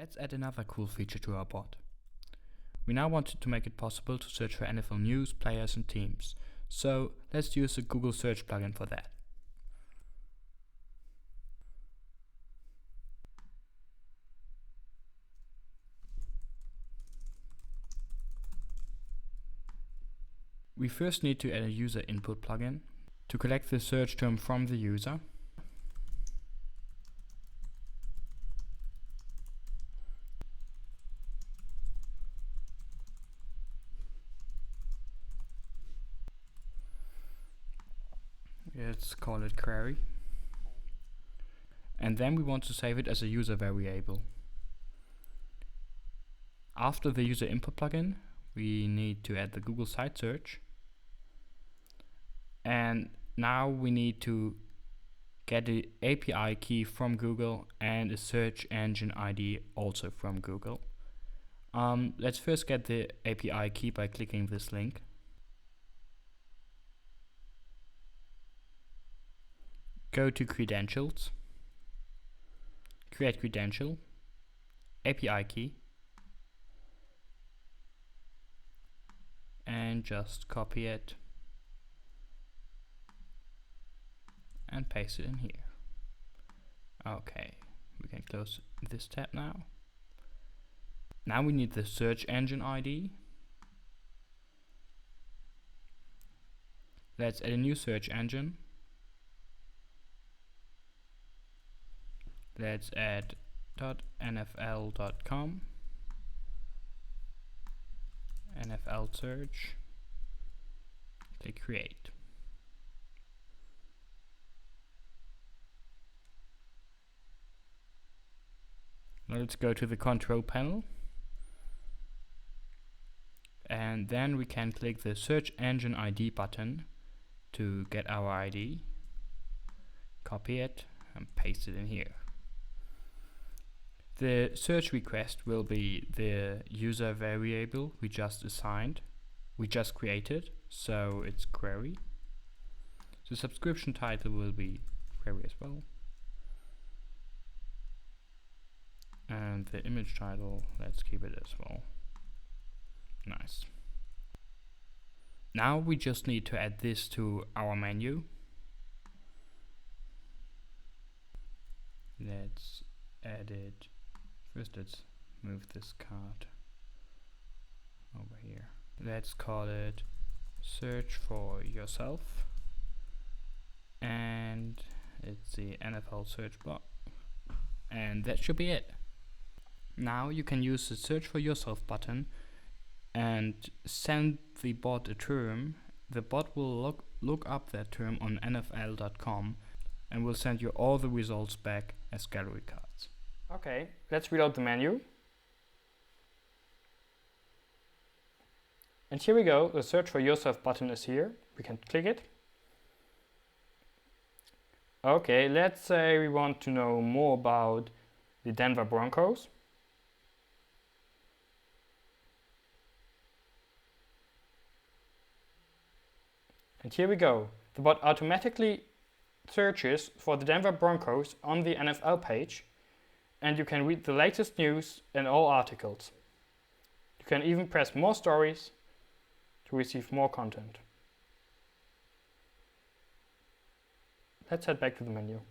Let's add another cool feature to our bot. We now want to make it possible to search for NFL news, players and teams. So let's use a Google search plugin for that. We first need to add a user input plugin to collect the search term from the user. Let's call it query. And then we want to save it as a user variable. After the user input plugin, we need to add the Google site search. And now we need to get the API key from Google and a search engine ID also from Google. Let's first get the API key by clicking this link. Go to credentials, create credential, API key, and just copy it and paste it in here. Okay, we can close this tab now. Now we need the search engine ID. Let's add a new search engine. Let's add .nfl.com, NFL search, click create. Now let's go to the control panel, and then we can click the search engine ID button to get our ID, copy it and paste it in here. The search request will be the user variable we just created, so it's query. The subscription title will be query as well. And the image title, let's keep it as well. Nice. Now we just need to add this to our menu. Let's add it. First, let's move this card over here. Let's call it search for yourself. And it's the NFL search bot. And that should be it. Now you can use the search for yourself button and send the bot a term. The bot will look up that term on NFL.com and will send you all the results back as gallery cards. Okay, let's reload the menu. And here we go, the search for yourself button is here. We can click it. Okay, let's say we want to know more about the Denver Broncos. And here we go. The bot automatically searches for the Denver Broncos on the NFL page, and you can read the latest news and all articles. You can even press more stories to receive more content. Let's head back to the menu.